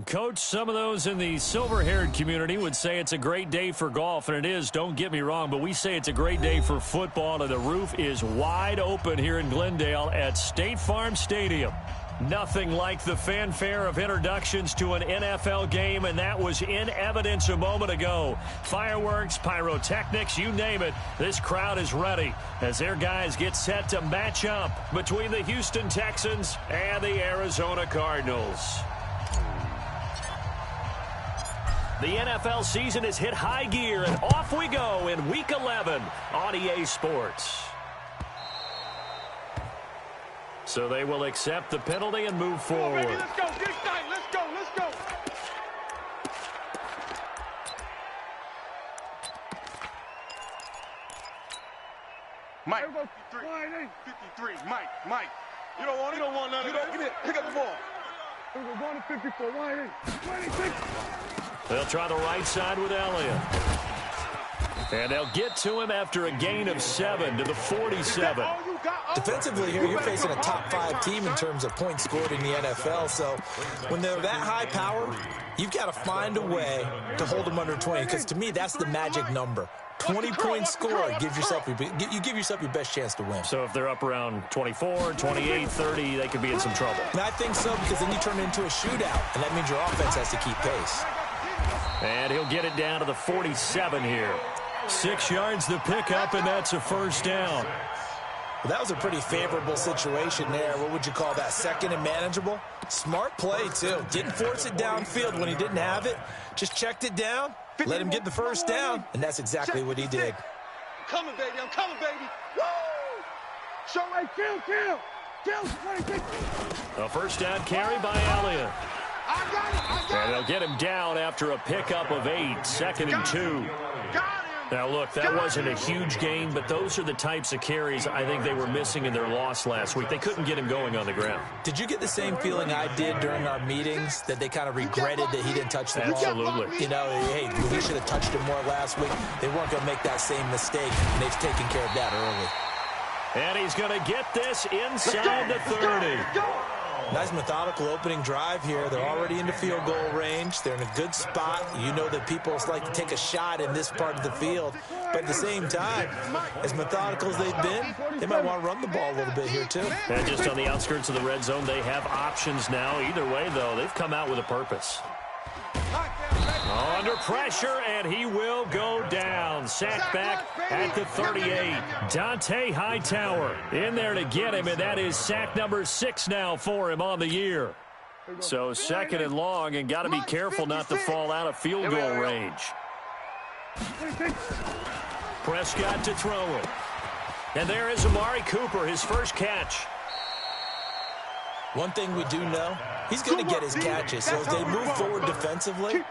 Coach, some of those in the silver-haired community would say it's a great day for golf, and it is, don't get me wrong, but we say it's a great day for football, and the roof is wide open here in Glendale at State Farm Stadium. Nothing like the fanfare of introductions to an NFL game, and that was in evidence a moment ago. Fireworks, pyrotechnics, you name it, this crowd is ready as their guys get set to match up between the Houston Texans and the Arizona Cardinals. The NFL season has hit high gear, and off we go in Week 11 on EA Sports. So they will accept the penalty and move forward. Let's go, get it tight. Let's go, let's go. Mike, 53. Mike. You don't want it? You don't want none of it. Give it. Pick up the ball. We're going to 54. 26. They'll try the right side with Elliott. And they'll get to him after a gain of 7 to the 47. Defensively here, you're facing a top 5 team in terms of points scored in the NFL. So when they're that high power, you've got to find a way to hold them under 20. Because to me, that's the magic number. 20 points scored, you give yourself your best chance to win. So if they're up around 24, 28, 30, they could be in some trouble. And I think so, because then you turn it into a shootout, and that means your offense has to keep pace. And he'll get it down to the 47 here. 6 yards the pickup, and that's a first down. Well, that was a pretty favorable situation there. What would you call that? Second and manageable? Smart play, too. Didn't force it downfield when he didn't have it. Just checked it down, let him get the first down, and that's exactly what he did. I'm coming, baby. Woo! Show right, kill. A first down carry by Elliott. I got it. And they'll get him down after a pickup of 8, 2nd and 2. Now, look, that wasn't a huge gain, but those are the types of carries I think they were missing in their loss last week. They couldn't get him going on the ground. Did you get the same feeling I did during our meetings, that they kind of regretted that he didn't touch the ball? Absolutely. You know, hey, we should have touched him more last week. They weren't going to make that same mistake, and they've taken care of that early. And he's going to get this inside the 30. Nice methodical opening drive here. They're already into field goal range. They're in a good spot. You know that people like to take a shot in this part of the field. But at the same time, as methodical as they've been, they might want to run the ball a little bit here too. And just on the outskirts of the red zone, they have options now. Either way, though, they've come out with a purpose. Under pressure, and he will go down. Sacked back at the 38. Dante Hightower in there to get him, and that is sack number 6 now for him on the year. So 2nd and long, and got to be careful not to fall out of field goal range. Prescott to throw it. And there is Amari Cooper, his first catch. One thing we do know, he's going to get his catches. So as they move forward defensively,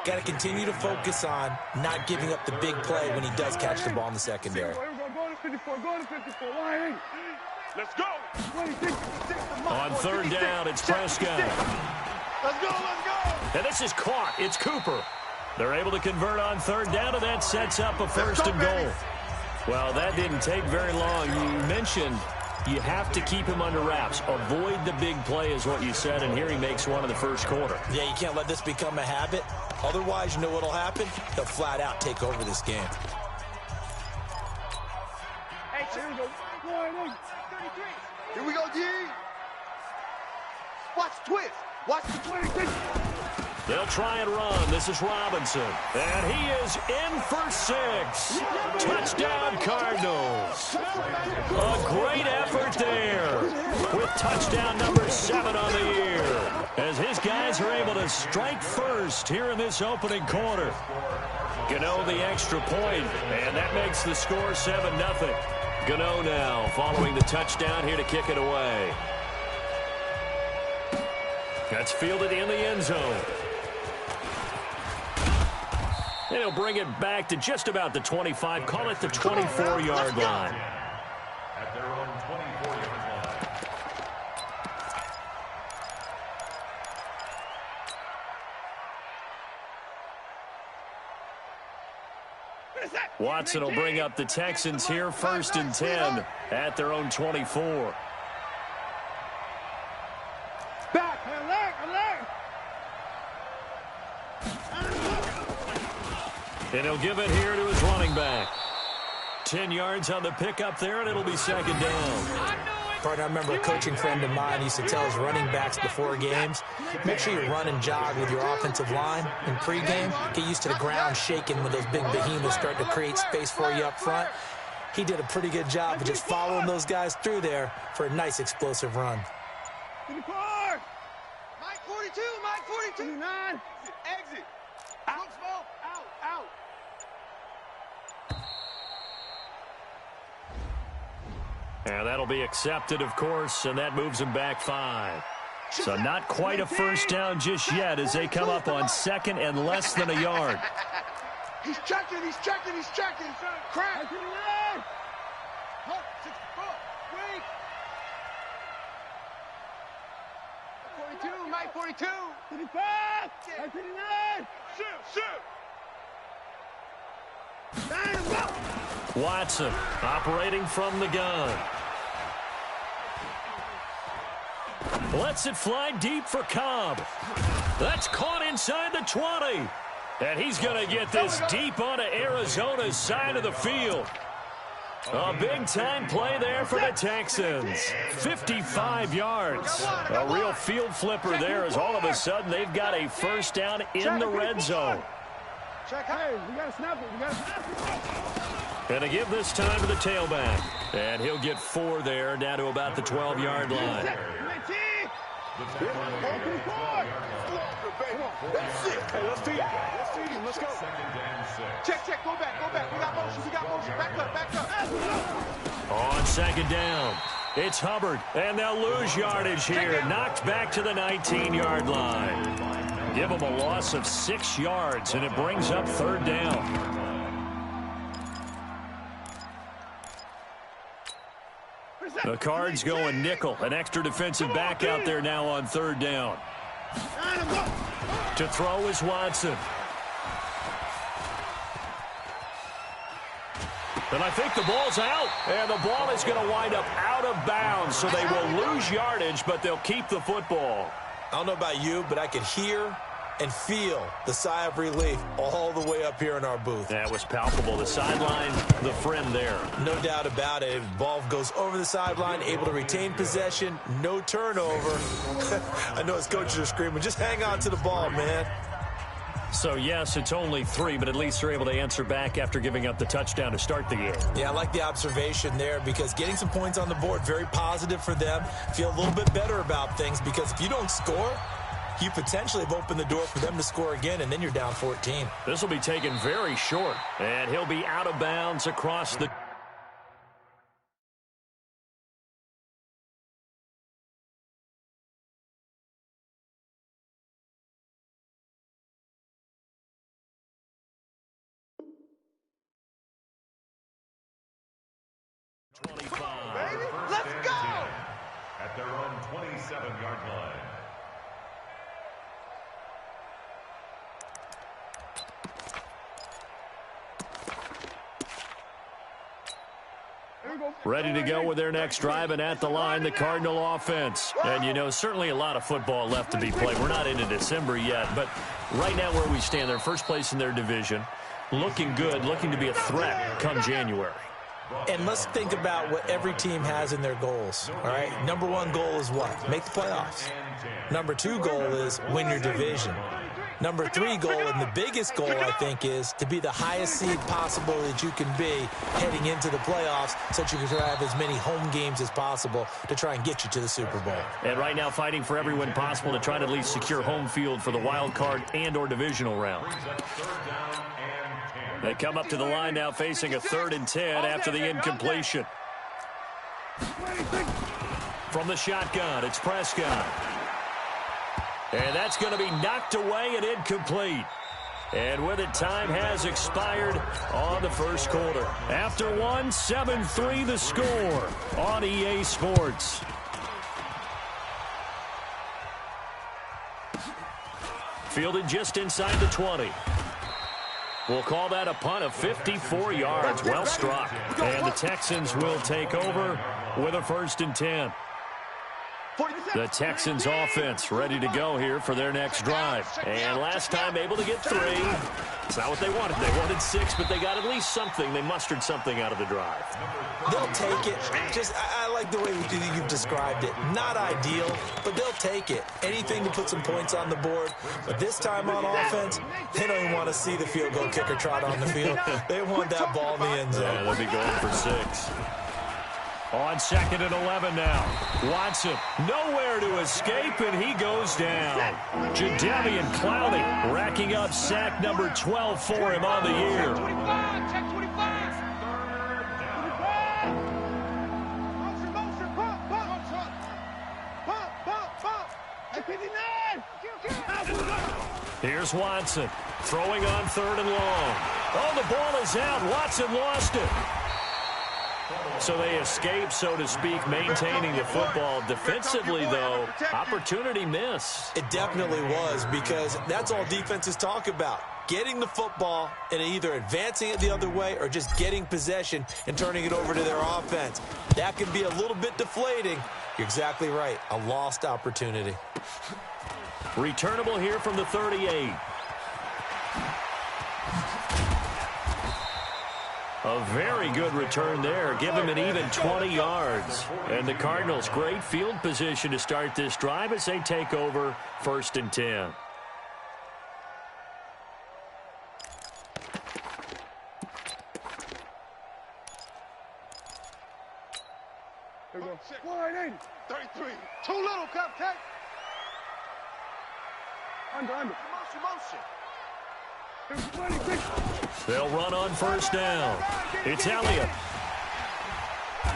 got to continue to focus on not giving up the big play when he does catch the ball in the secondary. Let's go. On 3rd down, it's Prescott. Let's go. And this is caught. It's Cooper. They're able to convert on 3rd down, and that sets up a 1st and goal. Well, that didn't take very long. You mentioned you have to keep him under wraps. Avoid the big play is what you said, and here he makes one in the first quarter. Yeah, you can't let this become a habit. Otherwise, you know what will happen? He'll flat out take over this game. Hey, here we go, G. Watch the twist. Watch the twist. They'll try and run. This is Robinson. And he is in for 6. Touchdown, Cardinals. A great effort there with touchdown number 7 on the year, as his guys are able to strike first here in this opening quarter. Gano the extra point, and that makes the score 7-0. Gano now following the touchdown here to kick it away. That's fielded in the end zone. And he'll bring it back to just about the 25. Call it the 24-yard line. At their own 24-yard line. Watson will bring up the Texans here, 1st and 10 at their own 24. Back, alert. And he'll give it here to his running back. 10 yards on the pickup there, and it'll be second down. Partner, I remember a coaching friend of mine used to tell his running backs before games, make sure you run and jog with your offensive line in pregame. Get used to the ground shaking when those big behemoths start to create space for you up front. He did a pretty good job of just following those guys through there for a nice explosive run. Mike 42, Mike 42. 9. Exit. Out. Out. And that'll be accepted, of course, and that moves him back 5. So not quite a first down just yet as they come up on second and less than a yard. He's checking. Crack. 42, Mike 42. 55. 59. Shoot. Watson operating from the gun. Lets it fly deep for Cobb. That's caught inside the 20. And he's going to get this deep onto Arizona's side of the field. A big-time play there for the Texans. 55 yards. A real field flipper there as all of a sudden they've got a first down in the red zone. Hey, we got to snap it. And to give this time to the tailback. And he'll get 4 there, down to about the 12-yard line. That's it. Hey, let's feed him. Let's go. Check. Go back. We got motion. Back up. On second down, it's Hubbard. And they'll lose yardage here. Knocked back to the 19-yard line. Give them a loss of 6 yards, and it brings up third down. The Cards going nickel. An extra defensive back out there now on third down. To throw is Watson. And I think the ball's out. And the ball is going to wind up out of bounds. So they will lose yardage, but they'll keep the football. I don't know about you, but I could hear and feel the sigh of relief all the way up here in our booth. That was palpable. The sideline, the friend there. No doubt about it. Ball goes over the sideline, able to retain possession, no turnover. I know his coaches are screaming, just hang on to the ball, man. So, yes, it's only 3, but at least they're able to answer back after giving up the touchdown to start the game. Yeah, I like the observation there because getting some points on the board, very positive for them. Feel a little bit better about things because if you don't score, you potentially have opened the door for them to score again, and then you're down 14. This will be taken very short, and he'll be out of bounds across the... Baby, let's go! At their own 27-yard line. Ready to go with their next drive, and at the line, the Cardinal offense. And, you know, certainly a lot of football left to be played. We're not into December yet, but right now where we stand, they're first place in their division. Looking good, looking to be a threat come January. And let's think about what every team has in their goals, all right? Number 1 goal is what? Make the playoffs. Number 2 goal is win your division. Number 3 goal, and the biggest goal, I think, is to be the highest seed possible that you can be heading into the playoffs so that you can have as many home games as possible to try and get you to the Super Bowl. And right now fighting for every win possible to try to at least secure home field for the wild card and or divisional round. They come up to the line now facing a 3rd and 10 after the incompletion. From the shotgun, it's Prescott. And that's going to be knocked away and incomplete. And with it, time has expired on the first quarter. After one, 7-3 the score on EA Sports. Fielded just inside the 20. We'll call that a punt of 54 yards. Well struck. And the Texans will take over with a 1st and 10. The Texans offense ready to go here for their next drive. And last time able to get 3. It's not what they wanted. They wanted 6, but they got at least something. They mustered something out of the drive. They'll take it. I like the way you've described it. Not ideal, but they'll take it. Anything to put some points on the board. But this time on offense, they don't even want to see the field goal kicker trot on the field. They want that ball in the end zone. Yeah, they'll be going for 6. On 2nd and 11 now. Watson nowhere to escape, and he goes down. Jadeveon Clowney racking up sack number 12 for him on the year. Check 25. Here's Watson throwing on 3rd and long. Oh, the ball is out. Watson lost it. So they escape, so to speak, maintaining the football. Defensively, though, opportunity miss. It definitely was, because that's all defenses talk about. Getting the football and either advancing it the other way or just getting possession and turning it over to their offense. That can be a little bit deflating. You're exactly right. A lost opportunity. Returnable here from the 38. A very good return there. Give him an even 20 yards. And the Cardinals, great field position to start this drive as they take over 1st and 10. There we go. 180. 33. Too little, Cupcake. Under. Motion. They'll run on 1st down. It's Elliott.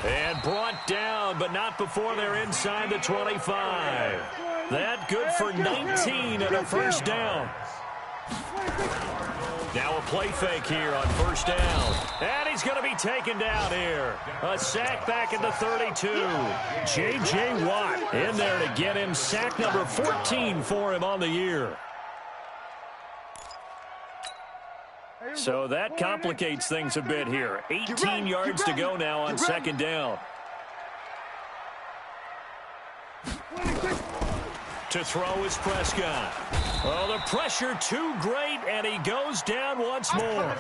And brought down, but not before they're inside the 25. That good for 19 and a 1st down. Now a play fake here on 1st down. And he's going to be taken down here. A sack back at the 32. J.J. Watt in there to get him sack number 14 for him on the year. So that complicates things a bit here. 18 yards to go now on 2nd down. To throw is Prescott. Oh, the pressure too great, and he goes down once more.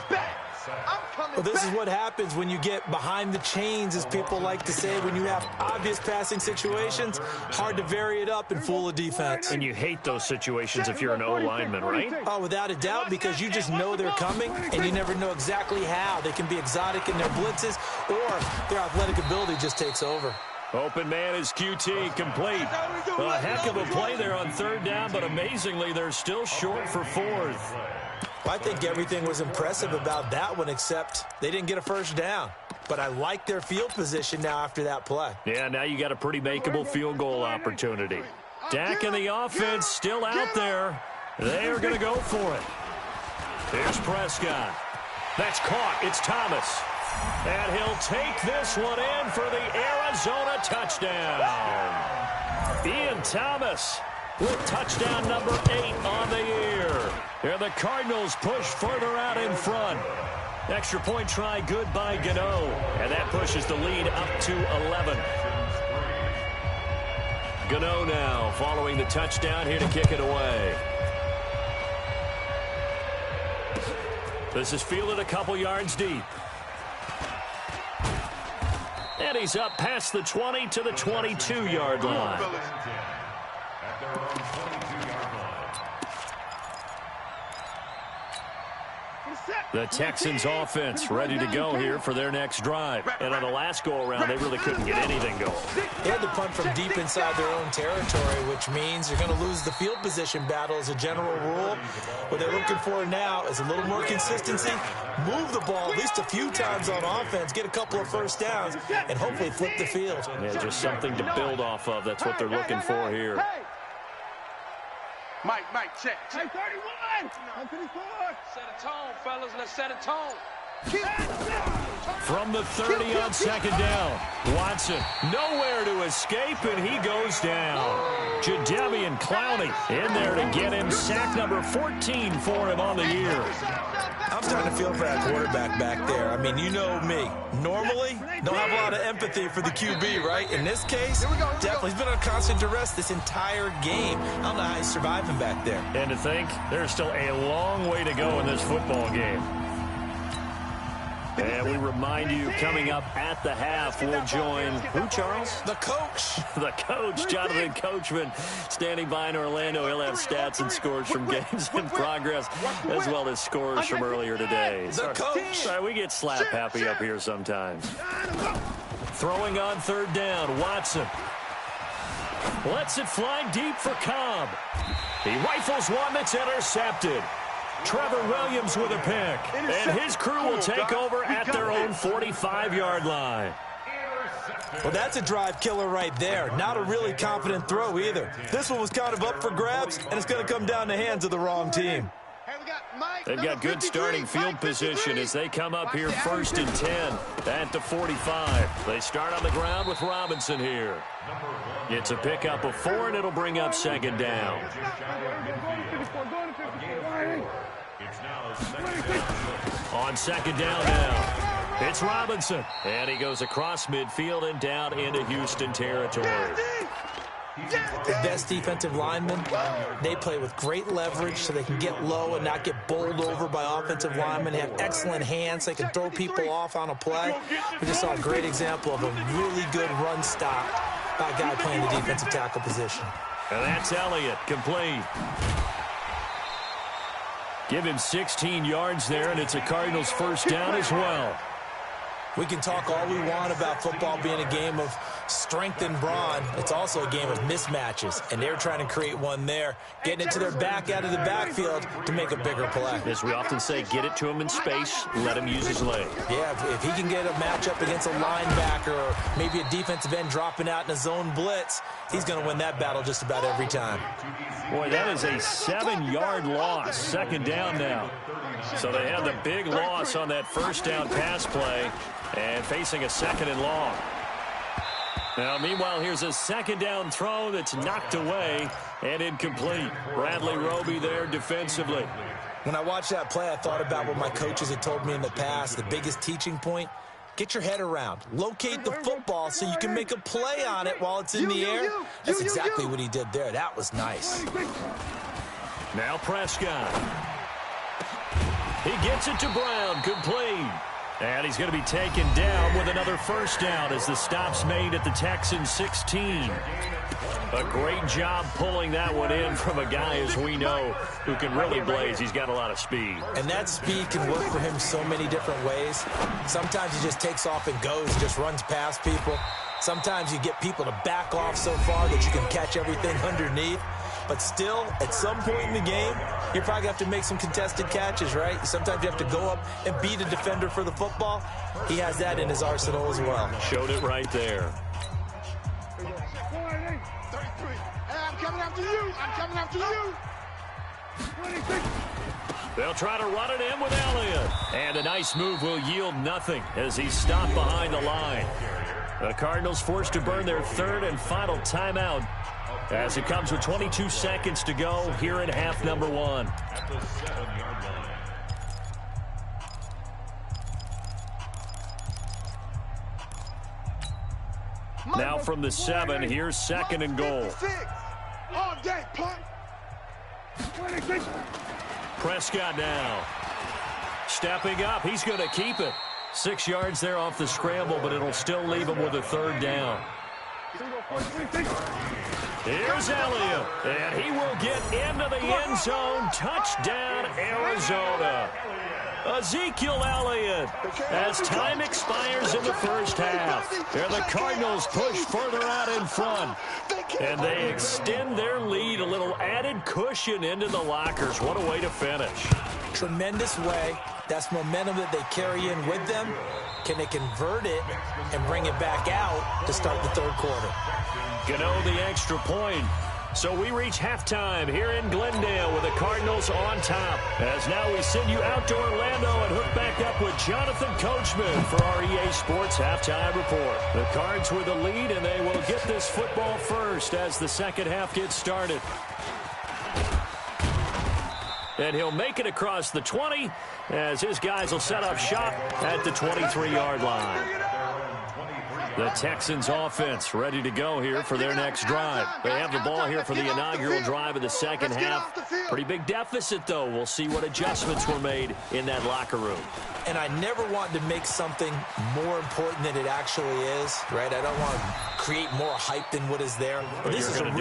Well, this is what happens when you get behind the chains, as people like to say. When you have obvious passing situations, hard to vary it up and fool a defense. And you hate those situations if you're an O-lineman, right? Oh, without a doubt, because you just know they're coming, and you never know exactly how. They can be exotic in their blitzes, or their athletic ability just takes over. Open man is QT, complete. A heck of a play there on 3rd down, but amazingly, they're still short for 4th. I think everything was impressive about that one, except they didn't get a 1st down. But I like their field position now after that play. Yeah, now you got a pretty makeable field goal opportunity. Dak and the offense still out there. They are going to go for it. Here's Prescott. That's caught. It's Thomas. And he'll take this one in for the Arizona touchdown. Ian Thomas with touchdown number 8 on the year. And the Cardinals push further out in front. Extra point try good by Gano. And that pushes the lead up to 11. Gano now following the touchdown here to kick it away. This is fielded a couple yards deep. And he's up past the 20 to the 22-yard line. The Texans offense ready to go here for their next drive. And on the last go-around, they really couldn't get anything going. They had to punt from deep inside their own territory, which means you're going to lose the field position battle as a general rule. What they're looking for now is a little more consistency, move the ball at least a few times on offense, get a couple of 1st downs, and hopefully flip the field. Yeah, just something to build off of. That's what they're looking for here. Mike, check. Hey, 31! I'm 54! Set a tone, fellas. Let's set a tone. From the 30 on second down. Watson nowhere to escape, and he goes down. Jadeveon Clowney in there to get him. Sack number 14 for him on the year. I'm starting to feel for that quarterback back there. I mean, you know me. Normally, don't have a lot of empathy for the QB, right? In this case, definitely. He's been under constant duress this entire game. I don't know how he's surviving back there. And to think, there's still a long way to go in this football game. And we remind you, coming up at the half, we'll join who, Charles? The coach. The coach, Jonathan Coachman, standing by in Orlando. He'll have stats and scores from games in progress, as well as scores from earlier today. The coach. Sorry, we get slap happy up here sometimes. Throwing on third down, Watson. Lets it fly deep for Cobb. He rifles one that's intercepted. Trevor Williams with a pick, and his crew will take over at their own 45-yard line. Well, that's a drive killer right there. Not a really confident throw either. This one was kind of up for grabs, and it's going to come down the hands of the wrong team. They've got good starting field position as they come up here 1st and 10 at the 45. They start on the ground with Robinson here. It's a pickup of 4, and it'll bring up second down. On second down now, it's Robinson. And he goes across midfield and down into Houston territory. The best defensive linemen, they play with great leverage so they can get low and not get bowled over by offensive linemen. They have excellent hands. They can throw people off on a play. We just saw a great example of a really good run stop by a guy playing the defensive tackle position. And that's Elliott, complete. Give him 16 yards there, and it's a Cardinals first down as well. We can talk all we want about football being a game of strength and brawn. It's also a game of mismatches, and they're trying to create one there, getting it to their back out of the backfield to make a bigger play. As we often say, get it to him in space, let him use his leg. Yeah, if he can get a matchup against a linebacker or maybe a defensive end dropping out in a zone blitz, he's going to win that battle just about every time. Boy, that is a 7-yard loss. Second down now. So they had the big loss on that first down pass play and facing a second and long. Now, meanwhile, here's a second down throw that's knocked away and incomplete. Bradley Roby there defensively. When I watched that play, I thought about what my coaches had told me in the past. The biggest teaching point, get your head around. Locate the football so you can make a play on it while it's in the air. That's exactly what he did there. That was nice. Now Prescott. He gets it to Brown, complete. And he's going to be taken down with another first down as the stop's made at the Texans 16. A great job pulling that one in from a guy, as we know, who can really blaze. He's got a lot of speed. And that speed can work for him so many different ways. Sometimes he just takes off and goes, just runs past people. Sometimes you get people to back off so far that you can catch everything underneath. But still, at some point in the game, you're probably going to have to make some contested catches, right? Sometimes you have to go up and beat a defender for the football. He has that in his arsenal as well. Showed it right there. 33. Hey, I'm coming after you. I'm coming after you. 26. They'll try to run it in with Elliott. And a nice move will yield nothing as he's stopped behind the line. The Cardinals forced to burn their third and final timeout as it comes with 22 seconds to go here in half number 1. Now from the 7, here's second and goal. All day, punt. Prescott now. Stepping up, he's going to keep it. 6 yards there off the scramble, but it'll still leave him with a third down. Here's Elliott, and he will get into the end zone. Touchdown, Arizona. Ezekiel Elliott, as time expires in the first half. And the Cardinals push further out in front. And they extend their lead, a little added cushion into the lockers. What a way to finish. Tremendous way. That's momentum that they carry in with them. Can they convert it and bring it back out to start the third quarter? Gano the extra point. So we reach halftime here in Glendale with the Cardinals on top. As now we send you out to Orlando and hook back up with Jonathan Coachman for our EA Sports Halftime Report. The Cards with the lead, and they will get this football first as the second half gets started. And he'll make it across the 20 as his guys will set up shop at the 23-yard line. The Texans offense ready to go here for their next drive. They have the ball here for the inaugural drive of the second half. Pretty big deficit, though. We'll see what adjustments were made in that locker room. And I never want to make something more important than it actually is, right? I don't want to create more hype than what is there. But this is I'm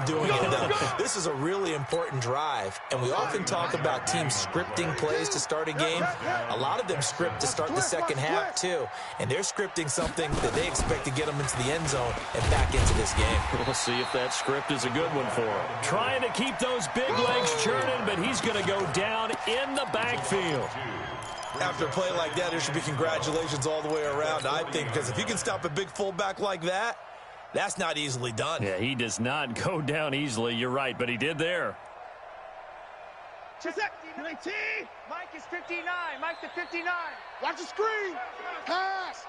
doing it, though. This is a really important drive. And we often talk about teams scripting plays to start a game. A lot of them script to start the second half, too. And they're scripting something that they expect to get them into the end zone and back into this game. We'll see if that script is a good one for him. Trying to keep those big legs churning, but he's going to go down in the backfield. After a play like that, there should be congratulations all the way around, I think, because if you can stop a big fullback like that, that's not easily done. Yeah, he does not go down easily. You're right, but he did there. Check that. 19. Mike is 59. Mike to 59. Watch the screen. Pass.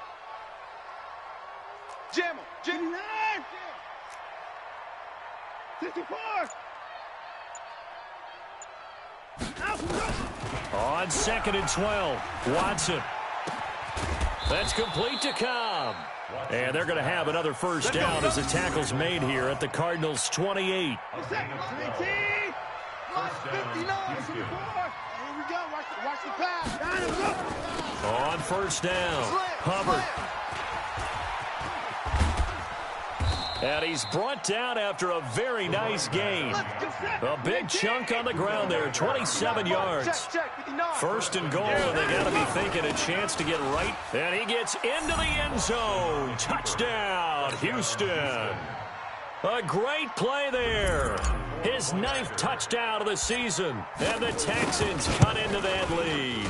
Jam him. Jam him. 54. On 2nd and 12, Watson. That's complete to Cobb. And they're going to have another first down as the tackle's made here at the Cardinals' 28. 19. 59. 54. Here we go. Watch the pass. On first down, Hubbard. And he's brought down after a very nice gain. A big chunk on the ground there, 27 yards. First and goal, and they got to be thinking a chance to get right. And he gets into the end zone. Touchdown, Houston. A great play there. His 9th touchdown of the season. And the Texans cut into that lead.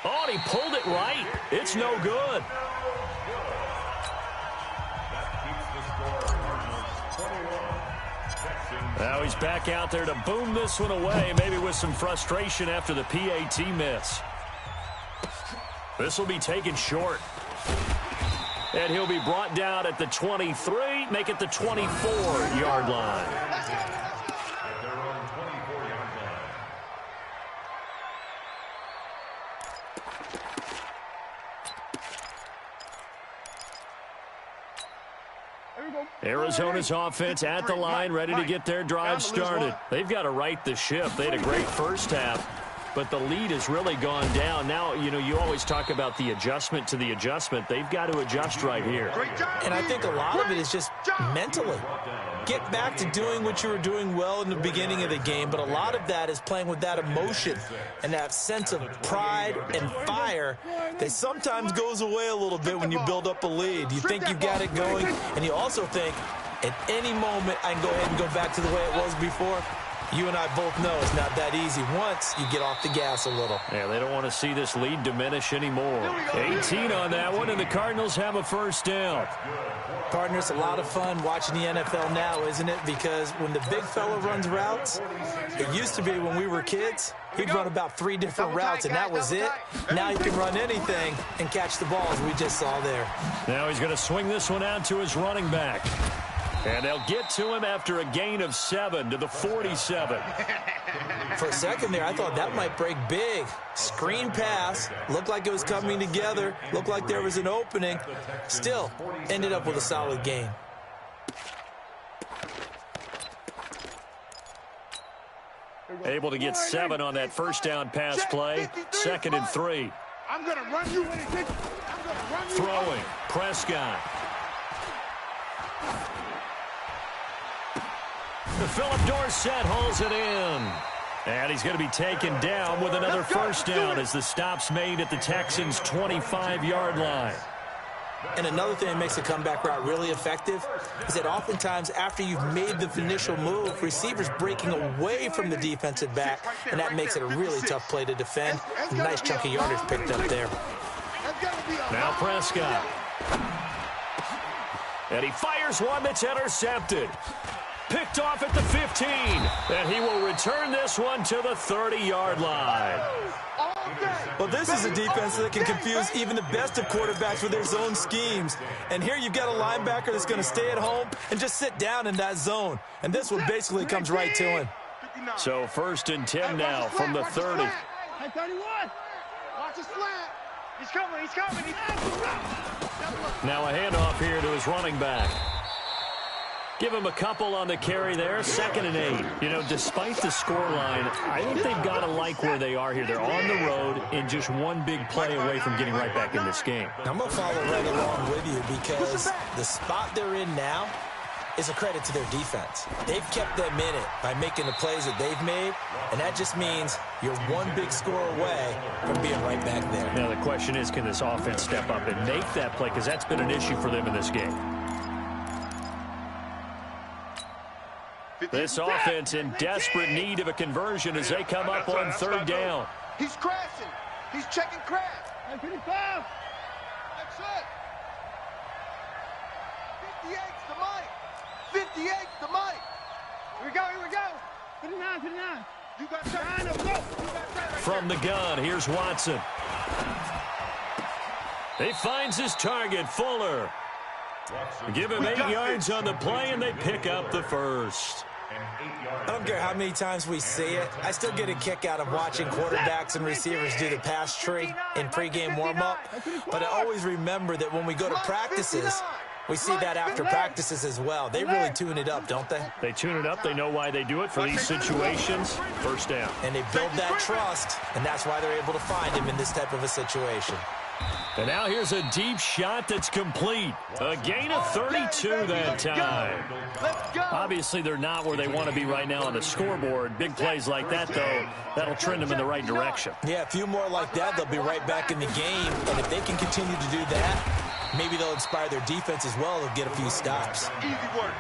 Oh, and he pulled it right. It's no good. Now he's back out there to boom this one away, maybe with some frustration after the PAT miss. This will be taken short. And he'll be brought down at the 23, make it the 24-yard line. Arizona's offense at the line, ready to get their drive started. They've got to right the ship. They had a great first half, but the lead has really gone down. Now, you know, you always talk about the adjustment to the adjustment. They've got to adjust right here. And I think a lot of it is just mentally. Get back to doing what you were doing well in the beginning of the game, but a lot of that is playing with that emotion and that sense of pride and fire that sometimes goes away a little bit when you build up a lead. You think you've got it going, and you also think at any moment I can go ahead and go back to the way it was before. You and I both know it's not that easy once you get off the gas a little. Yeah, they don't want to see this lead diminish anymore. 18 on that one, and the Cardinals have a first down. Partner, a lot of fun watching the NFL now, isn't it? Because when the big fella runs routes, it used to be when we were kids, he'd run about 3 different routes, and that was it. Now he can run anything and catch the ball, as we just saw there. Now he's going to swing this one out to his running back. And they'll get to him after a gain of 7 to the 47. For a second there, I thought that might break big. Screen pass. Looked like it was coming together. Looked like there was an opening. Still, ended up with a solid gain. Able to get 7 on that first down pass play. 2nd and 3. I'm going to run you. Throwing. Prescott. Philip Dorsett hauls it in. And he's going to be taken down with another first down as the stop's made at the Texans' 25-yard line. And another thing that makes a comeback route really effective is that oftentimes after you've made the initial move, receivers breaking away from the defensive back, and that makes it a really tough play to defend. A nice chunk of yardage picked up there. Now Prescott. And he fires one that's intercepted. Picked off at the 15. And he will return this one to the 30-yard line. Well, this is a defense that can confuse even the best of quarterbacks with their zone schemes. And here you've got a linebacker that's going to stay at home and just sit down in that zone. And this one basically comes right to him. So 1st and 10 now from the 30. Hey, 31. Watch his slant. He's coming. He's coming. Now a handoff here to his running back. Give him a couple on the carry there. 2nd and 8. You know, despite the scoreline, I think they've got to like where they are here. They're on the road and just one big play away from getting right back in this game. I'm going to follow right along with you because the spot they're in now is a credit to their defense. They've kept them in it by making the plays that they've made, and that just means you're one big score away from being right back there. Now the question is, can this offense step up and make that play? Because that's been an issue for them in this game. This offense in desperate need of a conversion as they come up on 3rd down. He's crashing. He's checking crash. Hey, 55. That's it. 58's the mic. 58's the mic. Here we go. Here we go. 59. 59. You got time to go. From the gun, here's Watson. He finds his target, Fuller. Give him 8 yards on the play, and they pick up the 1st. I don't care how many times we see it. I still get a kick out of watching quarterbacks and receivers do the pass tree in pregame warm-up. But I always remember that when we go to practices, we see that after practices as well. They really tune it up, don't they? They tune it up. They know why they do it for these situations. 1st down. And they build that trust, and that's why they're able to find him in this type of a situation. And now here's a deep shot that's complete. A gain of 32 that time. Obviously, they're not where they want to be right now on the scoreboard. Big plays like that, though, that'll trend them in the right direction. Yeah, a few more like that, they'll be right back in the game. And if they can continue to do that, maybe they'll inspire their defense as well. They'll get a few stops.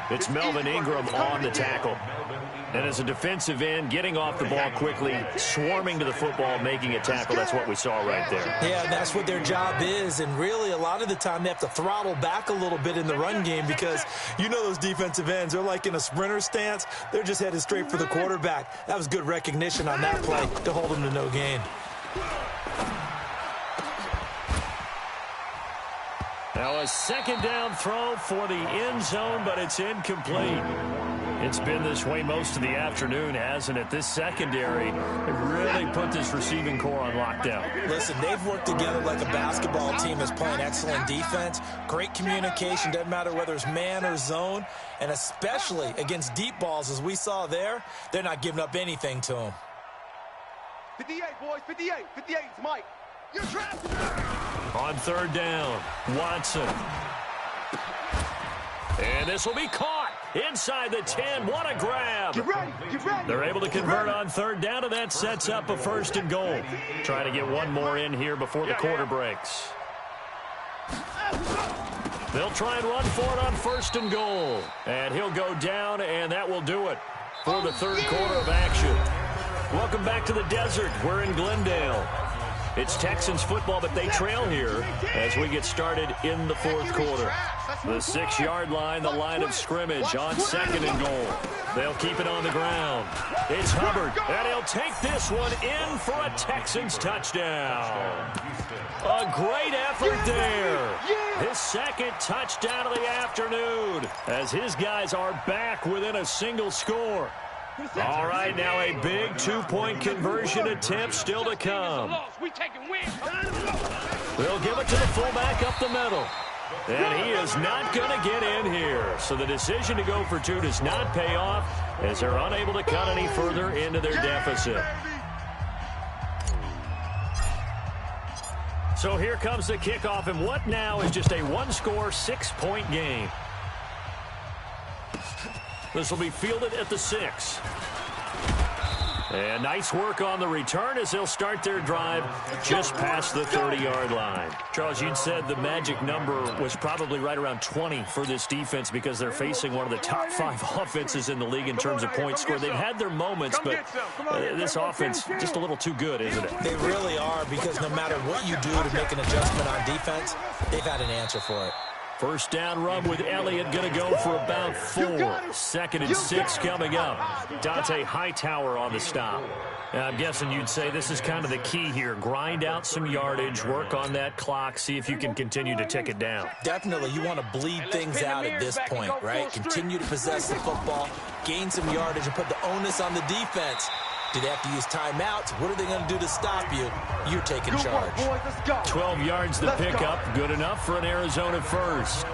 It's Melvin Ingram on the tackle. And as a defensive end, getting off the ball quickly, swarming to the football, making a tackle, that's what we saw right there. Yeah, that's what their job is. And really, a lot of the time, they have to throttle back a little bit in the run game because you know those defensive ends, they're like in a sprinter stance. They're just headed straight for the quarterback. That was good recognition on that play to hold them to no gain. Now a 2nd down throw for the end zone, but it's incomplete. It's been this way most of the afternoon, hasn't it? This secondary really put this receiving core on lockdown. Listen, they've worked together like a basketball team that's playing excellent defense. Great communication, doesn't matter whether it's man or zone. And especially against deep balls, as we saw there, they're not giving up anything to them. 58, boys. 58. 58's Mike. You're trapped. On 3rd down, Watson. And this will be caught inside the 10. What a grab. Get ready. Get ready. They're able to convert on 3rd down, and that sets up a 1st and goal. Trying to get one more in here before the quarter breaks. They'll try and run for it on 1st and goal. And he'll go down, and that will do it for the 3rd quarter of action. Welcome back to the desert. We're in Glendale. It's Texans football, but they trail here as we get started in the 4th quarter. The 6-yard line, the line of scrimmage on 2nd and goal. They'll keep it on the ground. It's Hubbard, and he'll take this one in for a Texans touchdown. A great effort there. His 2nd touchdown of the afternoon as his guys are back within a single score. All right, now a big 2-point conversion attempt still to come. They'll give it to the fullback up the middle. And he is not going to get in here. So the decision to go for 2 does not pay off as they're unable to cut any further into their deficit. So here comes the kickoff, and what now is just a 1-score, 6-point game. This will be fielded at the 6. And nice work on the return as they'll start their drive just past the 30-yard line. Charles, you'd said the magic number was probably right around 20 for this defense because they're facing one of the top 5 offenses in the league in terms of points scored. They've had their moments, but this offense just a little too good, isn't it? They really are, because no matter what you do to make an adjustment on defense, they've had an answer for it. First down run with Elliott, going to go for about 4. 2nd and 6 coming up. Dante Hightower on the stop. Now, I'm guessing you'd say this is kind of the key here. Grind out some yardage, work on that clock, see if you can continue to tick it down. Definitely, you want to bleed things out at this point, right? Continue to possess the football, gain some yardage, and put the onus on the defense. Do they have to use timeouts? What are they going to do to stop you? You're taking charge. 12 yards to pick up. Good enough for an Arizona first.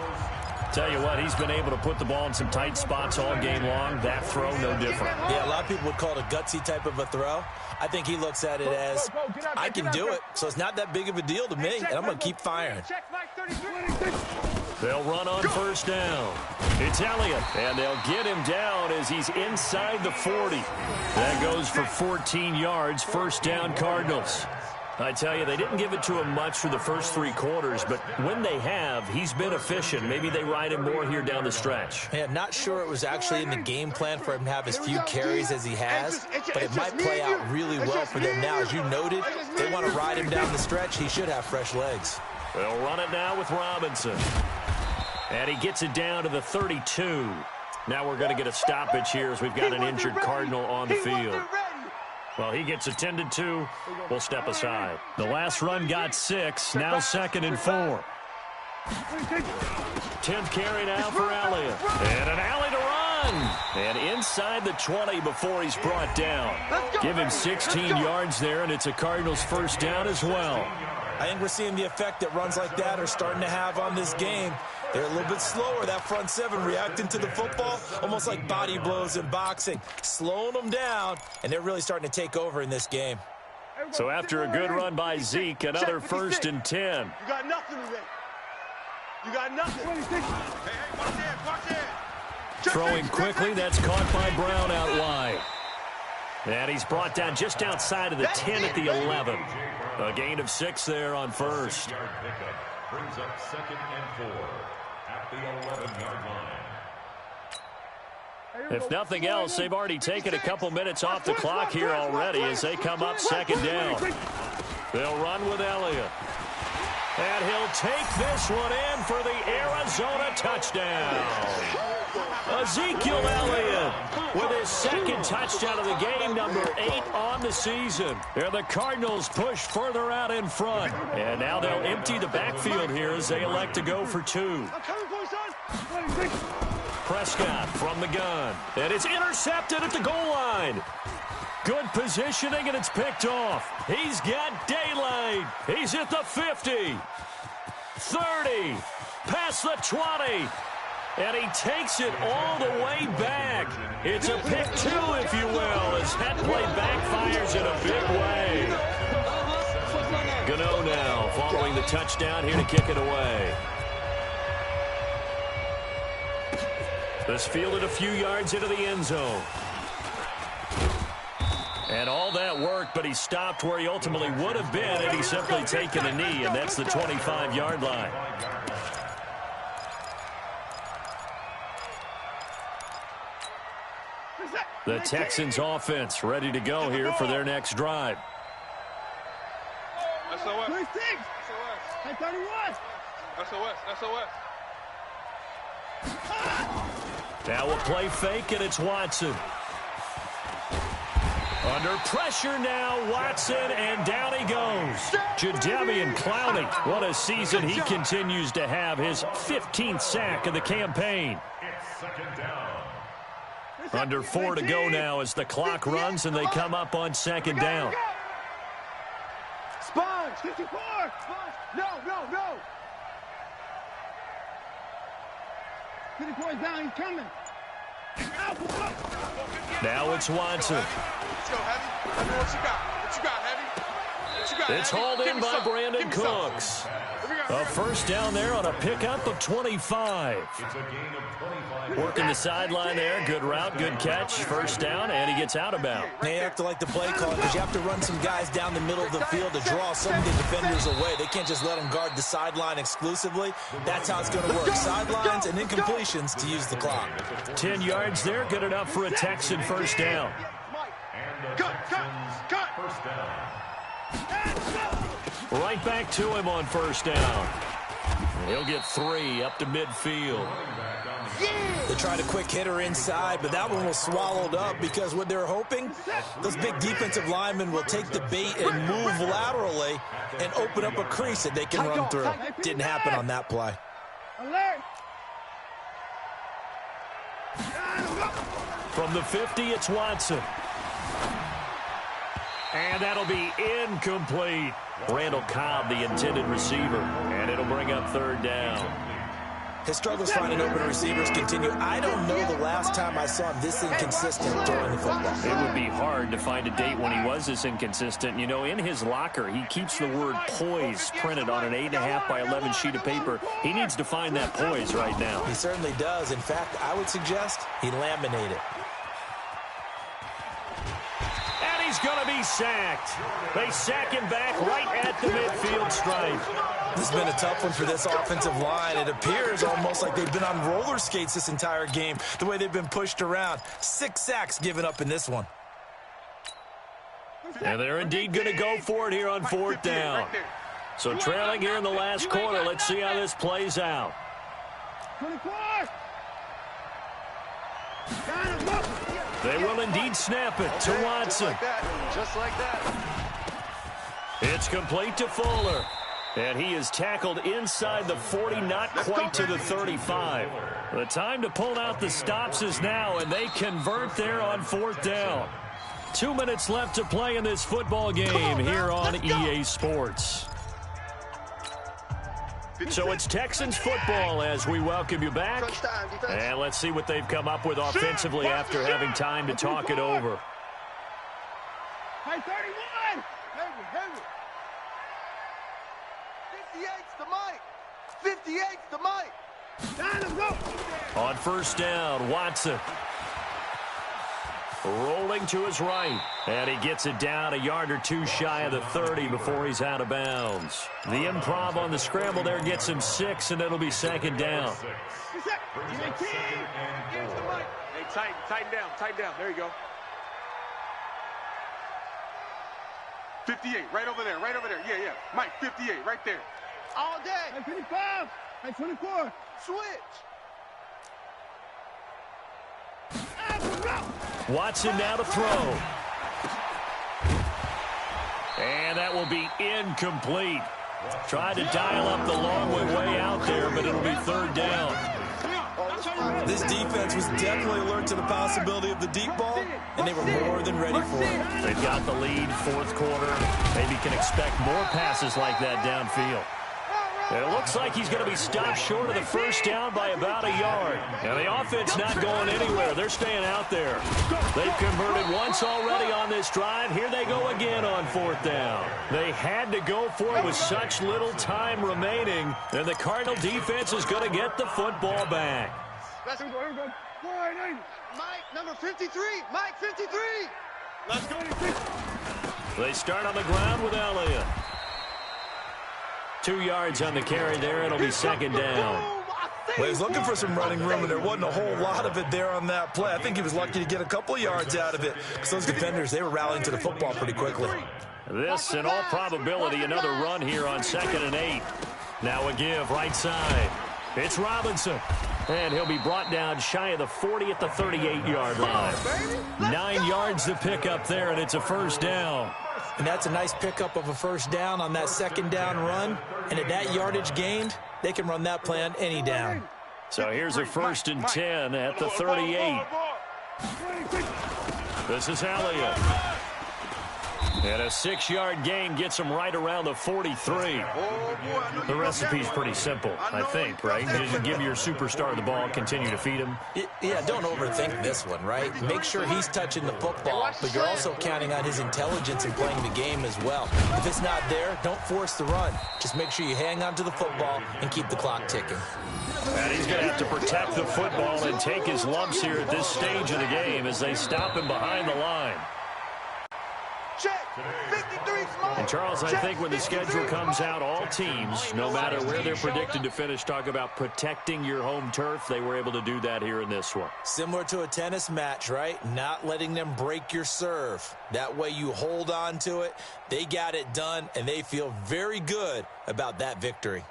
Tell you what, he's been able to put the ball in some tight spots all game long. That throw, no different. Yeah, a lot of people would call it a gutsy type of a throw. I think he looks at it as, I can do it, so it's not that big of a deal to me, and I'm going to keep firing. They'll run on first down. It's Elliott, and they'll get him down as he's inside the 40. That goes for 14 yards, first down Cardinals. I tell you, they didn't give it to him much for the first 3 quarters, but when they have, he's been efficient. Maybe they ride him more here down the stretch. Yeah, not sure it was actually in the game plan for him to have as few carries as he has, but it might play out really well for them now. As you noted, they want to ride him down the stretch. He should have fresh legs. They'll run it now with Robinson. And he gets it down to the 32. Now we're going to get a stoppage here as we've got an injured Cardinal on the field. Well, he gets attended to. We'll step aside. The last run got 6. Now 2nd and 4. 10th carry now for Elliott. And an alley to run. And inside the 20 before he's brought down. Give him 16 yards there, and it's a Cardinals first down as well. I think we're seeing the effect that runs like that are starting to have on this game. They're a little bit slower, that front 7, reacting to the football, almost like body blows in boxing, slowing them down, and they're really starting to take over in this game. So after a good run by Zeke, another 1st and 10. You got nothing today. You got nothing. Hey, watch in. Throwing quickly, that's caught by Brown out wide. And he's brought down just outside of the 10 at the 11. A gain of 6 there on first. Brings up 2nd and 4 at the 11-yard line. If nothing else, they've already taken a couple minutes off the clock here already as they come up 2nd down. They'll run with Elliott. And he'll take this one in for the Arizona touchdown. Ezekiel Elliott with his 2nd touchdown of the game, number 8 on the season. And the Cardinals push further out in front. And now they'll empty the backfield here as they elect to go for 2. Prescott from the gun. And it's intercepted at the goal line. Good positioning, and it's picked off. He's got daylight. He's at the 50. 30. Past the 20. And he takes it all the way back. It's a pick 2, if you will, as that play backfires in a big way. Gano now following the touchdown here to kick it away. This fielded a few yards into the end zone. And all that worked, but he stopped where he ultimately would have been had he simply taken a knee, and that's the 25-yard line. The Texans offense ready to go here for their next drive. SOS. Now a play fake, and it's Watson. Under pressure now, Watson, and down he goes. Jadeveon Clowney, what a season he continues to have, his 15th sack of the campaign. It's 2nd down. Under 4 to go now as the clock runs, and they come up on 2nd down. Sponge, 54. No. 54's down, he's coming. Now it's Watson. Let's go, Heavy. Heavy, what you got, Heavy? It's hauled in by Brandon Cooks. A first down there on a pickup of 25. It's a gain of 25. Working the sideline there. Good route, good catch. First down, and he gets out of bounds. They have to like the play call because you have to run some guys down the middle of the field to draw some of the defenders away. They can't just let them guard the sideline exclusively. That's how it's going to work. Sidelines and incompletions to use the clock. 10 yards there, good enough for a Texan first down. And the Texans first down. Right back to him on first down. He'll get 3 up to midfield. They tried a quick hitter inside, but that one was swallowed up because what they're hoping, those big defensive linemen will take the bait and move laterally and open up a crease that they can run through. Didn't happen on that play. From the 50, it's Watson. And that'll be incomplete. Randall Cobb, the intended receiver, and it'll bring up 3rd down. His struggles finding open receivers continue. I don't know the last time I saw him this inconsistent throwing the football. It would be hard to find a date when he was this inconsistent. You know, in his locker, he keeps the word poise printed on an 8.5 by 11 sheet of paper. He needs to find that poise right now. He certainly does. In fact, I would suggest he laminate it. And he's going to be sacked. They sack him back right at the midfield stripe. This has been a tough one for this offensive line. It appears almost like they've been on roller skates this entire game, the way they've been pushed around. 6 sacks given up in this one. And they're indeed going to go for it here on 4th down. So trailing here in the last quarter. Let's see how this plays out. They will indeed snap it to Watson. Just like that. It's complete to Fuller. And he is tackled inside the 40, not quite to the 35. The time to pull out the stops is now, and they convert there on 4th down. 2 minutes left to play in this football game here on EA Sports. So it's Texans football as we welcome you back. And let's see what they've come up with offensively after having time to talk it over. Hey, 31! 58's the mic. 58's the mic. Down and go. On 1st down, Watson. Rolling to his right. And he gets it down a yard or 2 shy of the 30 before he's out of bounds. The improv on the scramble there gets him 6, and it'll be 2nd down. Hey, tighten down. There you go. 58, right over there. Yeah. Mike, 58, right there. All day. Hey, 25. Hey, 24. Switch. Watson now to throw. And that will be incomplete. Tried to dial up the long way out there, but it'll be 3rd down. This defense was definitely alert to the possibility of the deep ball, and they were more than ready for it. They've got the lead, 4th quarter. Maybe can expect more passes like that downfield. And it looks like he's going to be stopped short of the 1st down by about a yard. And the offense not going anywhere. They're staying out there. They've converted once already on this drive. Here they go again on 4th down. They had to go for it with such little time remaining. And the Cardinal defense is going to get the football back. Let's go. Mike, number 53. Mike, 53. Let's go. They start on the ground with Elliott. 2 yards on the carry there. It'll be 2nd down. Well, he was looking for some running room, and there wasn't a whole lot of it there on that play. I think he was lucky to get a couple of yards out of it because those defenders, they were rallying to the football pretty quickly. This, in all probability, another run here on 2nd and 8. Now a give right side. It's Robinson. And he'll be brought down shy of the 40 at the 38-yard line. 9 yards to pick up there, and it's a 1st down. And that's a nice pickup of a 1st down on that 2nd down run. And at that yardage gained, they can run that play on any down. So here's a 1st and 10 at the 38. This is Elliott. And a 6-yard gain gets him right around the 43. The recipe's pretty simple, I think, right? You just give your superstar the ball, continue to feed him. Yeah, don't overthink this one, right? Make sure he's touching the football, but you're also counting on his intelligence in playing the game as well. If it's not there, don't force the run. Just make sure you hang on to the football and keep the clock ticking. And he's going to have to protect the football and take his lumps here at this stage of the game as they stop him behind the line. And Charles, I think when the schedule comes out, all teams, no matter where they're predicted to finish, talk about protecting your home turf. They were able to do that here in this one. Similar to a tennis match, right? Not letting them break your serve. That way you hold on to it. They got it done, and they feel very good about that victory.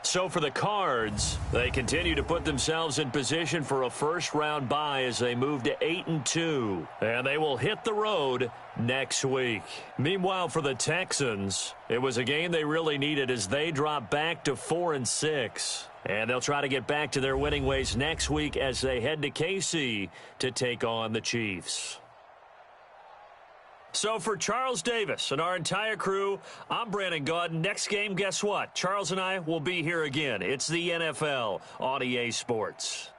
So for the Cards, they continue to put themselves in position for a first-round bye as they move to 8-2. And they will hit the road next week. Meanwhile, for the Texans, it was a game they really needed as they drop back to 4-6. And they'll try to get back to their winning ways next week as they head to KC to take on the Chiefs. So for Charles Davis and our entire crew, I'm Brandon Gaudin. Next game, guess what? Charles and I will be here again. It's the NFL on EA Sports.